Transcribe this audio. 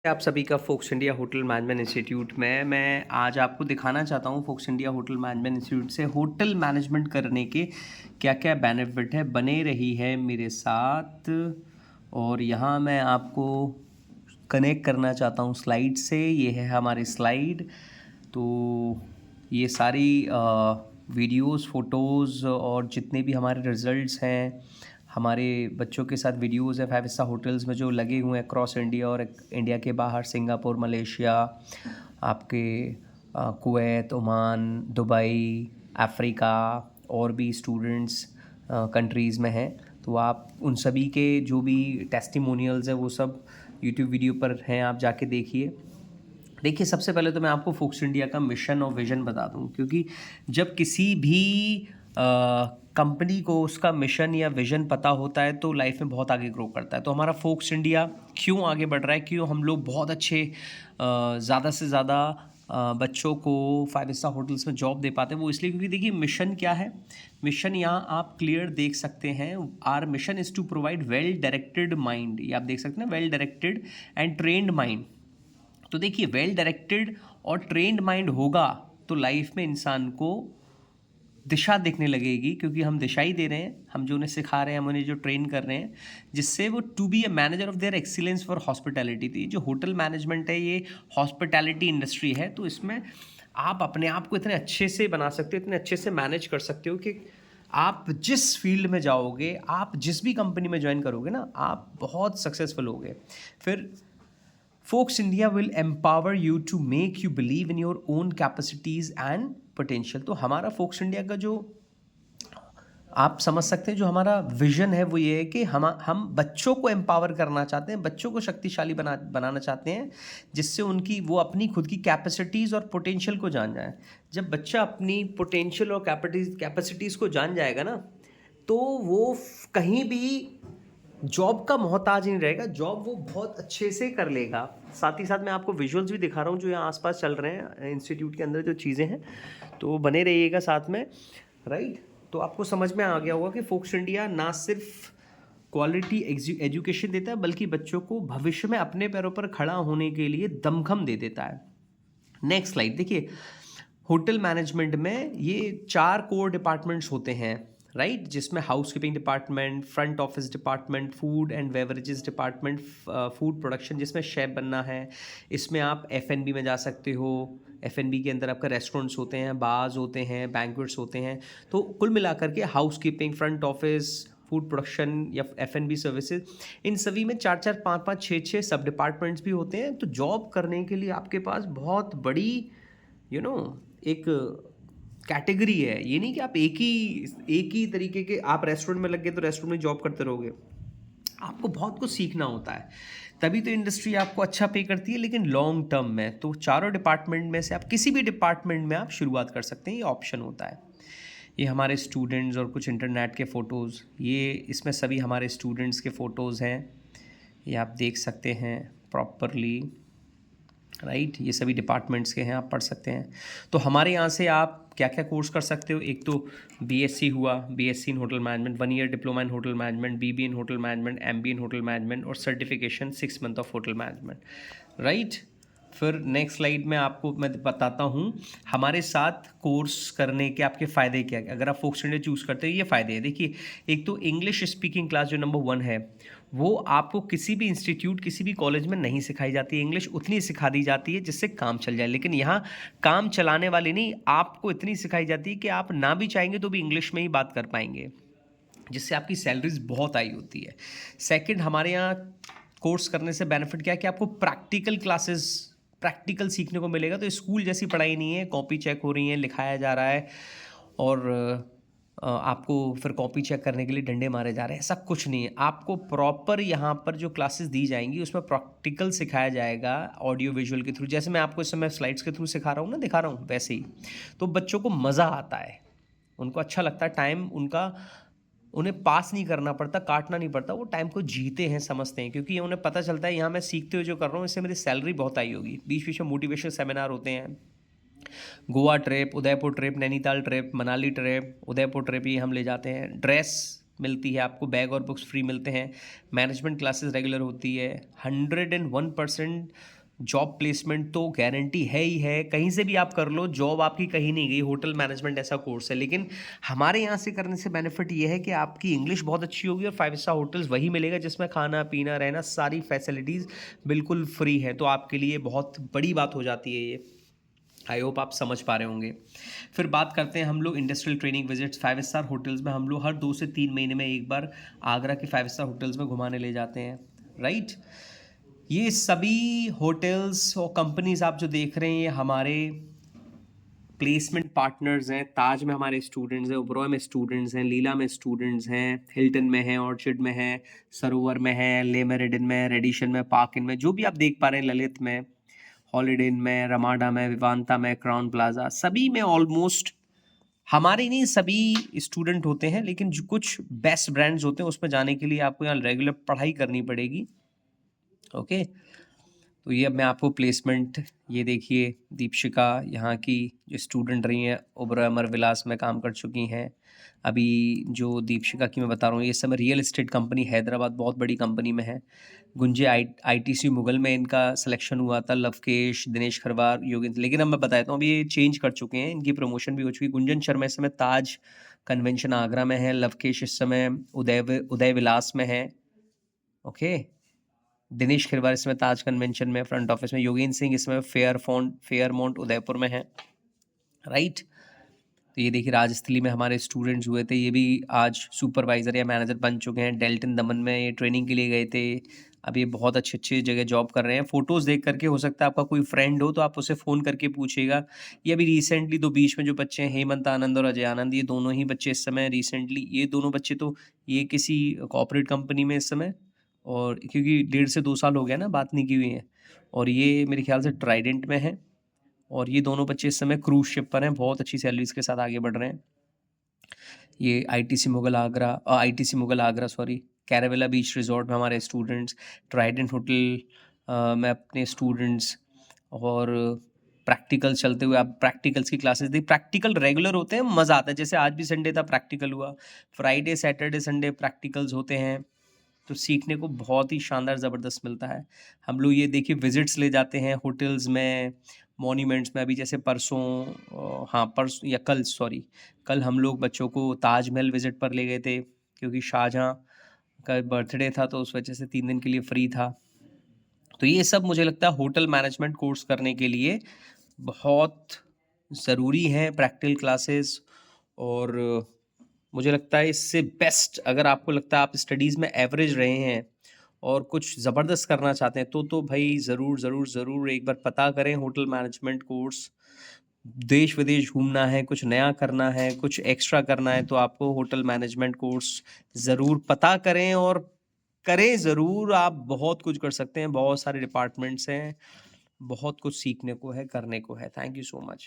आप सभी का Focus India hotel management institute में मैं आज आपको दिखाना चाहता हूँ Focus India hotel management institute से होटल मैनेजमेंट करने के क्या क्या बेनिफिट है। बने रही है मेरे साथ और यहाँ मैं आपको कनेक्ट करना चाहता हूँ स्लाइड से। ये है हमारी स्लाइड। तो ये सारी वीडियोस फोटोज़ और जितने भी हमारे रिजल्ट्स हैं, हमारे बच्चों के साथ वीडियोस हैं 5 स्टार होटल्स में जो लगे हुए हैं अक्रॉस इंडिया और इंडिया के बाहर सिंगापुर, मलेशिया, आपके कुवैत, ओमान, दुबई, अफ्रीका और भी स्टूडेंट्स कंट्रीज़ में हैं। तो आप उन सभी के जो भी टेस्टिमोनियल्स हैं वो सब यूट्यूब वीडियो पर हैं, आप जाके देखिए। देखिए, सबसे पहले तो मैं आपको फोक्स इंडिया का मिशन और विज़न बता दूं, क्योंकि जब किसी भी कंपनी को उसका मिशन या विज़न पता होता है तो लाइफ में बहुत आगे ग्रो करता है। तो हमारा फोक्स इंडिया क्यों आगे बढ़ रहा है, क्यों हम लोग बहुत अच्छे ज़्यादा से ज़्यादा बच्चों को 5 स्टार होटल्स में जॉब दे पाते हैं, वो इसलिए क्योंकि देखिए मिशन क्या है। मिशन यहाँ आप क्लियर देख सकते हैं। Our mission is to provide well directed mind. ये आप देख सकते हैं, well directed and trained mind. तो देखिए, वेल डायरेक्टेड और ट्रेंड माइंड होगा तो लाइफ में इंसान को दिशा दिखने लगेगी, क्योंकि हम दिशा ही दे रहे हैं। हम जो उन्हें सिखा रहे हैं, हम उन्हें जो ट्रेन कर रहे हैं, जिससे वो to be a manager of their excellence for hospitality. थी जो होटल मैनेजमेंट है, ये हॉस्पिटैलिटी इंडस्ट्री है। तो इसमें आप अपने आप को इतने अच्छे से बना सकते हो, इतने अच्छे से मैनेज कर सकते हो कि आप जिस फील्ड में जाओगे, आप जिस भी कंपनी में ज्वाइन करोगे ना, आप बहुत सक्सेसफुल होगे। फिर Focus India will empower you to make you believe in your own capacities and potential. तो हमारा फोक्स इंडिया का जो आप समझ सकते हैं, जो हमारा विजन है वो ये है कि हम बच्चों को एम्पावर करना चाहते हैं, बच्चों को शक्तिशाली बनाना चाहते हैं, जिससे उनकी वो अपनी खुद की कैपेसिटीज़ और पोटेंशियल को जान जाए। जब बच्चा अपनी पोटेंशियल और कैपेसिटीज़ को जान जाएगा ना, तो वो कहीं भी जॉब का मोहताज नहीं रहेगा, जॉब वो बहुत अच्छे से कर लेगा। साथ ही साथ मैं आपको विजुअल्स भी दिखा रहा हूँ जो यहाँ आसपास चल रहे हैं इंस्टीट्यूट के अंदर जो चीज़ें हैं, तो बने रहिएगा साथ में। राइट, तो आपको समझ में आ गया होगा कि फोक्स इंडिया ना सिर्फ क्वालिटी एजुकेशन देता है, बल्कि बच्चों को भविष्य में अपने पैरों पर खड़ा होने के लिए दमखम दे देता है। नेक्स्ट स्लाइड देखिए। होटल मैनेजमेंट में ये 4 कोर डिपार्टमेंट्स होते हैं, राइट, जिसमें house keeping department, front office department, food and beverages department, food production जिसमें शेफ बनना है। इसमें आप F&B में जा सकते हो। F&B के अंदर आपका रेस्टोरेंट्स होते हैं, बार्स होते हैं, बैंक्वेट्स होते हैं। तो कुल मिलाकर के house keeping, front office, food production या F&B सर्विसेज, इन सभी में 4-4, 5-5, 6-6 सब डिपार्टमेंट्स भी होते हैं। तो जॉब करने के लिए आपके पास बहुत बड़ी एक कैटेगरी है। ये नहीं कि आप एक ही तरीके के, आप रेस्टोरेंट में लग गए तो रेस्टोरेंट में जॉब करते रहोगे। आपको बहुत कुछ सीखना होता है, तभी तो इंडस्ट्री आपको अच्छा पे करती है, लेकिन लॉन्ग टर्म में। तो चारों डिपार्टमेंट में से आप किसी भी डिपार्टमेंट में आप शुरुआत कर सकते हैं, ये ऑप्शन होता है। ये हमारे स्टूडेंट्स और कुछ इंटरनेट के फ़ोटोज़, ये इसमें सभी हमारे स्टूडेंट्स के फ़ोटोज़ हैं, ये आप देख सकते हैं प्रॉपरली। राइट, ये सभी डिपार्टमेंट्स के हैं, आप पढ़ सकते हैं। तो हमारे यहाँ से आप क्या क्या कोर्स कर सकते हो। एक तो बीएससी हुआ, BSc in hotel management, 1 year diploma in hotel management, BB in hotel management, MB in hotel management और certification 6 month of hotel management. Right, फिर नेक्स्ट स्लाइड में आपको मैं बताता हूँ हमारे साथ कोर्स करने के आपके फ़ायदे क्या है। अगर आप फोक्स इंडिया चूज़ करते हो, ये फ़ायदे हैं। देखिए, एक तो इंग्लिश स्पीकिंग क्लास जो नंबर 1 है, वो आपको किसी भी इंस्टीट्यूट, किसी भी कॉलेज में नहीं सिखाई जाती है। इंग्लिश उतनी सिखा दी जाती है जिससे काम चल जाए, लेकिन यहाँ काम चलाने वाली नहीं, आपको इतनी सिखाई जाती है कि आप ना भी चाहेंगे तो भी इंग्लिश में ही बात कर पाएंगे, जिससे आपकी सैलरीज बहुत हाई होती है। सेकंड, हमारे यहाँ कोर्स करने से बेनिफिट क्या है कि आपको प्रैक्टिकल सीखने को मिलेगा। तो स्कूल जैसी पढ़ाई नहीं है, कॉपी चेक हो रही है, लिखाया जा रहा है और आपको फिर कॉपी चेक करने के लिए डंडे मारे जा रहे हैं, ऐसा कुछ नहीं है। आपको प्रॉपर यहाँ पर जो क्लासेस दी जाएंगी उसमें प्रैक्टिकल सिखाया जाएगा ऑडियो विजुअल के थ्रू। जैसे मैं आपको इस समय स्लाइड्स के थ्रू सिखा रहा हूँ ना, दिखा रहा हूँ, वैसे ही। तो बच्चों को मज़ा आता है, उनको अच्छा लगता है। टाइम उनका, उन्हें पास नहीं करना पड़ता, काटना नहीं पड़ता, वो टाइम को जीते हैं, समझते हैं, क्योंकि उन्हें पता चलता है यहाँ मैं सीखते हुए जो कर रहा हूँ इससे मेरी सैलरी बहुत आई होगी। बीच बीच में मोटिवेशन सेमिनार होते हैं, Goa trip, Udaipur trip, Nainital trip, Manali trip, Udaipur trip, ये हम ले जाते हैं। ड्रेस मिलती है आपको, बैग और बुक्स फ्री मिलते हैं, मैनेजमेंट क्लासेस रेगुलर होती है, 101% जॉब प्लेसमेंट तो गारंटी है ही है। कहीं से भी आप कर लो, जॉब आपकी कहीं नहीं गई। होटल मैनेजमेंट ऐसा कोर्स है, लेकिन हमारे यहाँ से करने से बेनिफिट ये है कि आपकी इंग्लिश बहुत अच्छी होगी और 5 स्टार होटल्स वही मिलेगा जिसमें खाना पीना रहना सारी फैसिलिटीज़ बिल्कुल फ्री है। तो आपके लिए बहुत बड़ी बात हो जाती है ये। आई होप आप समझ पा रहे होंगे। फिर बात करते हैं हम लोग industrial training visits. 5 star hotels में हम लोग हर 2 से 3 महीने में एक बार आगरा के 5 स्टार होटल्स में घुमाने ले जाते हैं, राइट। ये सभी होटल्स और कंपनीज आप जो देख रहे हैं ये हमारे प्लेसमेंट पार्टनर्स हैं। ताज में हमारे स्टूडेंट्स हैं, ओबरॉय में स्टूडेंट्स हैं, लीला में स्टूडेंट्स हैं, हिल्टन में हैं, ऑर्चिड में हैं, सरोवर में हैं, ले मेरिडियन में, रेडिशन में, पार्क इन में, जो भी आप देख पा रहे हैं, ललित में, हॉलिडे इन में, रमाडा में, विवांता में, क्राउन प्लाजा, सभी में ऑलमोस्ट हमारे नहीं सभी स्टूडेंट होते हैं। लेकिन जो कुछ बेस्ट ब्रांड्स होते हैं उसमें जाने के लिए आपको यहाँ रेगुलर पढ़ाई करनी पड़ेगी। ओके, तो ये अब मैं आपको प्लेसमेंट, ये देखिए दीपशिका यहाँ की जो स्टूडेंट रही हैं, ओबरॉय अमर विलास में काम कर चुकी हैं। अभी जो दीपशिका की मैं बता रहा हूँ, ये समय रियल एस्टेट कंपनी हैदराबाद बहुत बड़ी कंपनी में है। गुंजे आईटीसी मुगल में इनका सिलेक्शन हुआ था, लवकेश, दिनेश खरवार, योगेंद्र। लेकिन अब मैं बताता हूँ, अभी ये चेंज कर चुके हैं, इनकी प्रमोशन भी हो चुकी है। गुंजन शर्मा इस समय ताज कन्वेंशन आगरा में है, लवकेश इस समय उदय विलास में है। ओके, दिनेश खिरवार इसमें ताज कन्वेंशन में फ्रंट ऑफिस में, योगेंद्र सिंह इसमें फेयरमाउंट उदयपुर में है, राइट। तो ये देखिए राजस्थली में हमारे स्टूडेंट्स हुए थे, ये भी आज सुपरवाइज़र या मैनेजर बन चुके हैं। डेल्टन दमन में ये ट्रेनिंग के लिए गए थे, अब ये बहुत अच्छी अच्छी जगह जॉब कर रहे हैं। फ़ोटोज़ देख करके हो सकता है आपका कोई फ्रेंड हो तो आप उसे फ़ोन करके पूछिएगा। ये अभी रिसेंटली 2 बीच में जो बच्चे हैं, हेमंत आनंद और अजय आनंद, ये दोनों ही बच्चे इस समय रिसेंटली, ये दोनों बच्चे तो ये किसी कॉर्पोरेट कंपनी में इस समय, और क्योंकि 1.5 से 2 साल हो गया ना बात नहीं की हुई है, और ये मेरे ख्याल से ट्राइडेंट में है। और ये दोनों बच्चे इस समय क्रूज शिप पर हैं, बहुत अच्छी सैलरीज के साथ आगे बढ़ रहे हैं। ये ITC Mughal Agra Caravela beach resort में हमारे स्टूडेंट्स, ट्राइडेंट होटल में अपने स्टूडेंट्स, और प्रैक्टिकल्स चलते हुए आप प्रैक्टिकल्स की क्लासेस दी। प्रैक्टिकल रेगुलर होते हैं, मज़ा आता है। जैसे आज भी संडे था, प्रैक्टिकल हुआ। फ्राइडे सैटरडे संडे प्रैक्टिकल्स होते हैं, तो सीखने को बहुत ही शानदार ज़बरदस्त मिलता है। हम लोग ये देखिए विजिट्स ले जाते हैं होटल्स में, मॉन्यूमेंट्स में। अभी जैसे कल हम लोग बच्चों को ताजमहल विज़िट पर ले गए थे, क्योंकि शाहजहाँ का बर्थडे था, तो उस वजह से 3 दिन के लिए फ्री था। तो ये सब मुझे लगता है होटल मैनेजमेंट कोर्स करने के लिए बहुत ज़रूरी है, प्रैक्टिकल क्लासेस। और मुझे लगता है इससे बेस्ट, अगर आपको लगता है आप स्टडीज़ में एवरेज रहे हैं और कुछ ज़बरदस्त करना चाहते हैं, तो भाई ज़रूर एक बार पता करें होटल मैनेजमेंट कोर्स। देश विदेश घूमना है, कुछ नया करना है, कुछ एक्स्ट्रा करना है, तो आपको होटल मैनेजमेंट कोर्स ज़रूर पता करें और करें ज़रूर। आप बहुत कुछ कर सकते हैं, बहुत सारे डिपार्टमेंट्स हैं, बहुत कुछ सीखने को है, करने को है। Thank you so much.